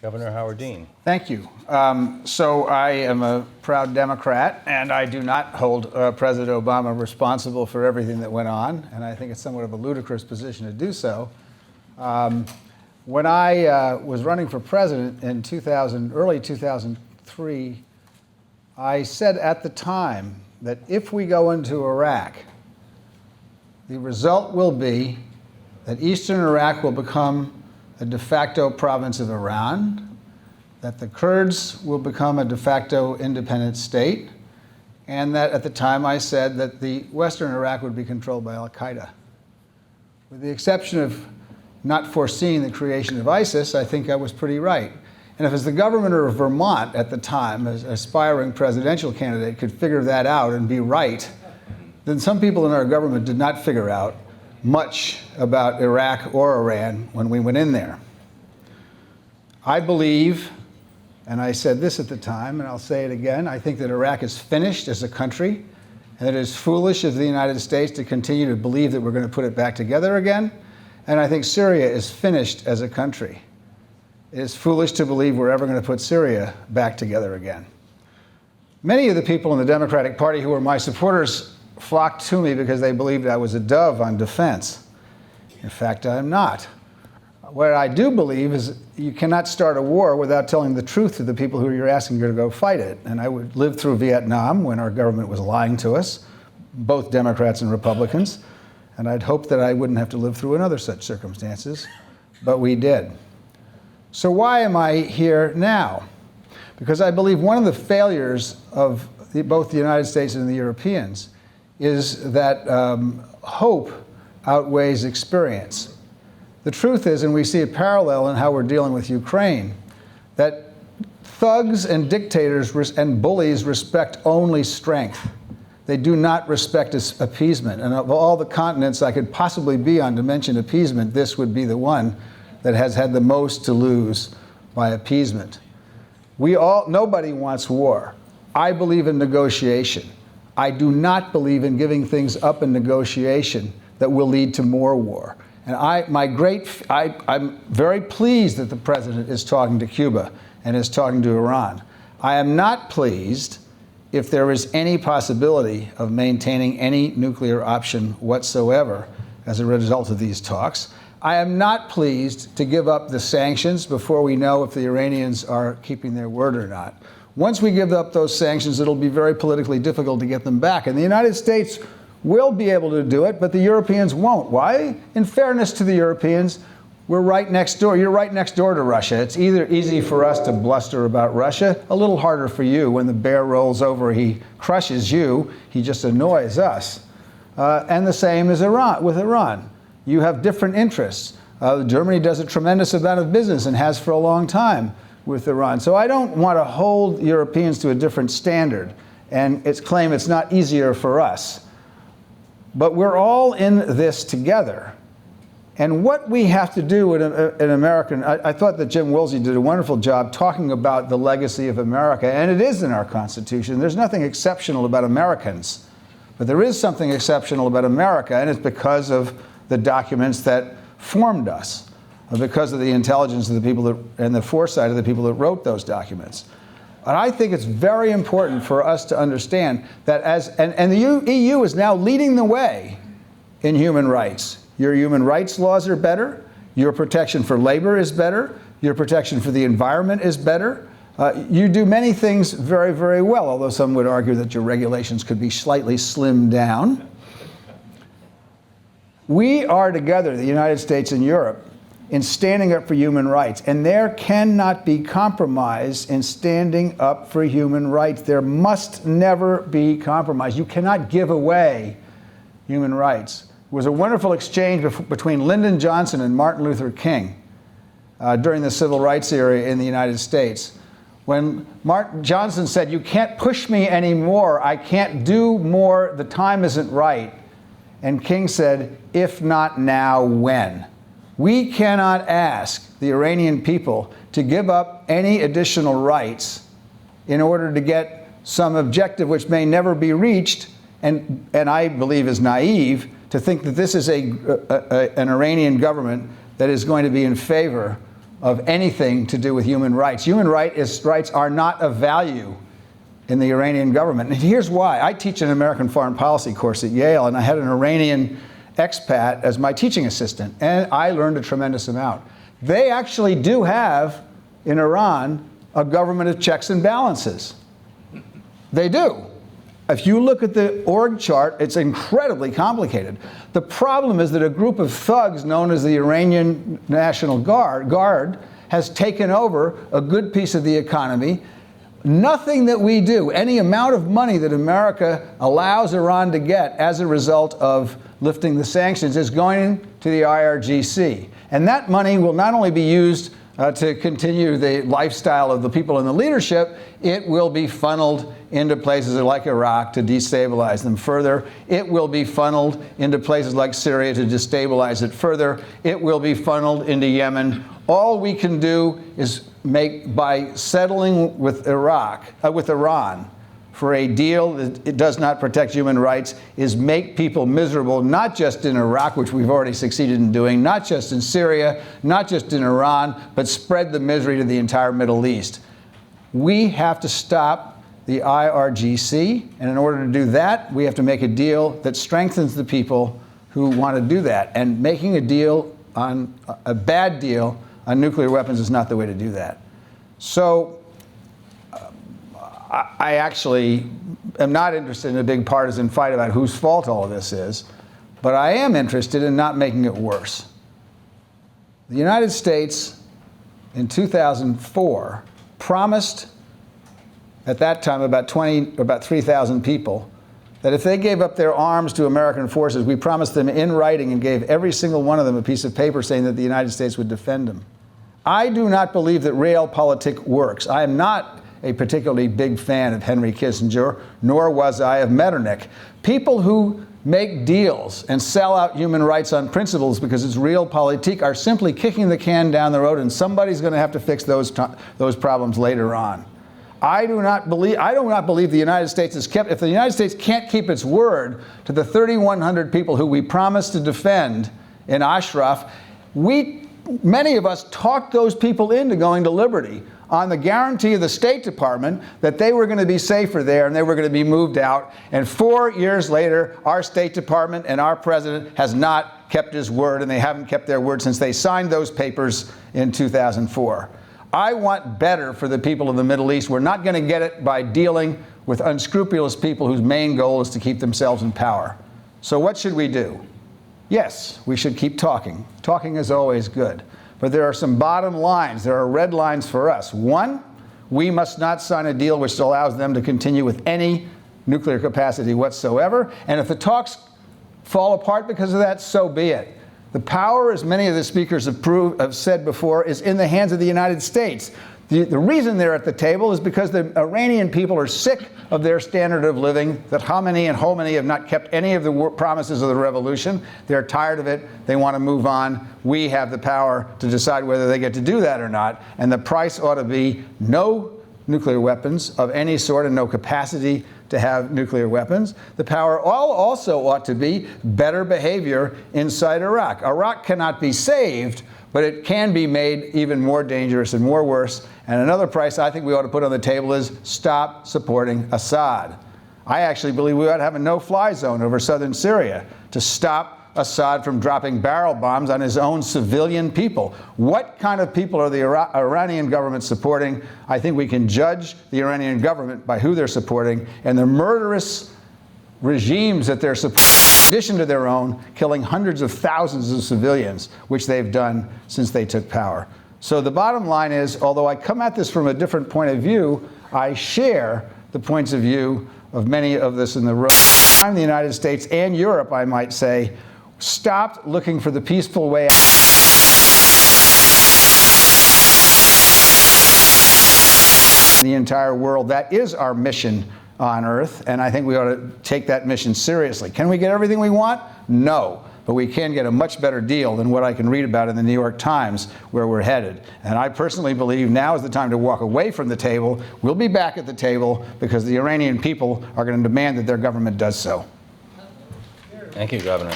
Governor Howard Dean. Thank you. So I am a proud Democrat, and I do not hold President Obama responsible for everything that went on, and I think it's somewhat of a ludicrous position to do so. When I was running for president in early 2003, I said at the time that if we go into Iraq, the result will be that eastern Iraq will become a de facto province of Iran, that the Kurds will become a de facto independent state, and that at the time I said that the western Iraq would be controlled by Al-Qaeda. With the exception of not foreseeing the creation of ISIS, I think I was pretty right. And if as the governor of Vermont at the time, as an aspiring presidential candidate, could figure that out and be right, then some people in our government did not figure out much about Iraq or Iran when we went in there. I believe, and I said this at the time, and I'll say it again, I think that Iraq is finished as a country, and it is foolish of the United States to continue to believe that we're going to put it back together again. And I think Syria is finished as a country. It is foolish to believe we're ever going to put Syria back together again. Many of the people in the Democratic Party who were my supporters flocked to me because they believed I was a dove on defense. In fact, I'm not. What I do believe is you cannot start a war without telling the truth to the people who you're asking to go fight it. And I would live through Vietnam when our government was lying to us, both Democrats and Republicans. And I'd hoped that I wouldn't have to live through another such circumstances, but we did. So why am I here now? Because I believe one of the failures of both the United States and the Europeans is that hope outweighs experience. The truth is, and we see a parallel in how we're dealing with Ukraine, that thugs and dictators and bullies respect only strength. They do not respect appeasement. And of all the continents I could possibly be on to mention appeasement, this would be the one that has had the most to lose by appeasement. Nobody wants war. I believe in negotiation. I do not believe in giving things up in negotiation that will lead to more war. And I'm very pleased that the president is talking to Cuba and is talking to Iran. I am not pleased if there is any possibility of maintaining any nuclear option whatsoever as a result of these talks. I am not pleased to give up the sanctions before we know if the Iranians are keeping their word or not. Once we give up those sanctions, it'll be very politically difficult to get them back. And the United States will be able to do it, but the Europeans won't. Why? In fairness to the Europeans, we're right next door. You're right next door to Russia. It's either easy for us to bluster about Russia, a little harder for you. When the bear rolls over, he crushes you. He just annoys us. And the same is with Iran. You have different interests. Germany does a tremendous amount of business and has for a long time with Iran. So I don't want to hold Europeans to a different standard and claim it's not easier for us. But we're all in this together. And what we have to do in American, I thought that Jim Woolsey did a wonderful job talking about the legacy of America, and it is in our Constitution. There's nothing exceptional about Americans, but there is something exceptional about America, and it's because of the documents that formed us, because of the intelligence of the people and the foresight of the people that wrote those documents. And I think it's very important for us to understand that and the EU is now leading the way in human rights. Your human rights laws are better. Your protection for labor is better. Your protection for the environment is better. You do many things very, very well, although some would argue that your regulations could be slightly slimmed down. We are together, the United States and Europe, in standing up for human rights. And there cannot be compromise in standing up for human rights. There must never be compromise. You cannot give away human rights. It was a wonderful exchange between Lyndon Johnson and Martin Luther King during the civil rights era in the United States. When Martin Johnson said, "You can't push me anymore, I can't do more, the time isn't right." And King said, "If not now, when?" We cannot ask the Iranian people to give up any additional rights in order to get some objective which may never be reached, and I believe is naive to think that this is an Iranian government that is going to be in favor of anything to do with human rights. Human rights are not of value in the Iranian government. And here's why. I teach an American foreign policy course at Yale, and I had an Iranian expat as my teaching assistant, and I learned a tremendous amount. They actually do have, in Iran, a government of checks and balances. They do. If you look at the org chart, it's incredibly complicated. The problem is that a group of thugs known as the Iranian National Guard has taken over a good piece of the economy. Nothing that we do, any amount of money that America allows Iran to get as a result of lifting the sanctions, is going to the IRGC. And that money will not only be used to continue the lifestyle of the people in the leadership, it will be funneled into places like Iraq to destabilize them further. It will be funneled into places like Syria to destabilize it further. It will be funneled into Yemen. All we can do is by settling with Iran for a deal that it does not protect human rights, is make people miserable, not just in Iraq, which we've already succeeded in doing, not just in Syria, not just in Iran, but spread the misery to the entire Middle East. We have to stop the IRGC, and in order to do that, we have to make a deal that strengthens the people who want to do that. And making a deal on a bad deal on nuclear weapons is not the way to do that. So I actually am not interested in a big partisan fight about whose fault all of this is, but I am interested in not making it worse. The United States in 2004 promised, at that time about 3,000 people, that if they gave up their arms to American forces, we promised them in writing and gave every single one of them a piece of paper saying that the United States would defend them. I do not believe that realpolitik works. I am not a particularly big fan of Henry Kissinger, nor was I of Metternich. People who make deals and sell out human rights on principles because it's realpolitik are simply kicking the can down the road, and somebody's going to have to fix those problems later on. I do not believe the United States is kept. If the United States can't keep its word to the 3,100 people who we promised to defend in Ashraf, many of us talked those people into going to liberty on the guarantee of the State Department that they were going to be safer there and they were going to be moved out. And 4 years later, our State Department and our president has not kept his word, and they haven't kept their word since they signed those papers in 2004. I want better for the people of the Middle East. We're not going to get it by dealing with unscrupulous people whose main goal is to keep themselves in power. So what should we do? Yes, we should keep talking. Talking is always good. But there are some bottom lines. There are red lines for us. One, we must not sign a deal which allows them to continue with any nuclear capacity whatsoever. And if the talks fall apart because of that, so be it. The power, as many of the speakers have said before, is in the hands of the United States. The reason they're at the table is because the Iranian people are sick of their standard of living, that Khamenei and Khomeini have not kept any of the promises of the revolution. They're tired of it. They want to move on. We have the power to decide whether they get to do that or not. And the price ought to be no nuclear weapons of any sort and no capacity to have nuclear weapons. The power also ought to be better behavior inside Iraq. Iraq cannot be saved, but it can be made even more dangerous and more worse. And another price I think we ought to put on the table is stop supporting Assad. I actually believe we ought to have a no-fly zone over southern Syria to stop Assad from dropping barrel bombs on his own civilian people. What kind of people are the Iranian government supporting? I think we can judge the Iranian government by who they're supporting and the murderous regimes that they're supporting, in addition to their own, killing hundreds of thousands of civilians, which they've done since they took power. So the bottom line is, although I come at this from a different point of view, I share the points of view of many of us in the room. The United States and Europe, I might say, stopped looking for the peaceful way out. The entire world. That is our mission on Earth, and I think we ought to take that mission seriously. Can we get everything we want? No. But we can get a much better deal than what I can read about in the New York Times, where we're headed. And I personally believe now is the time to walk away from the table. We'll be back at the table because the Iranian people are going to demand that their government does so. Thank you, Governor.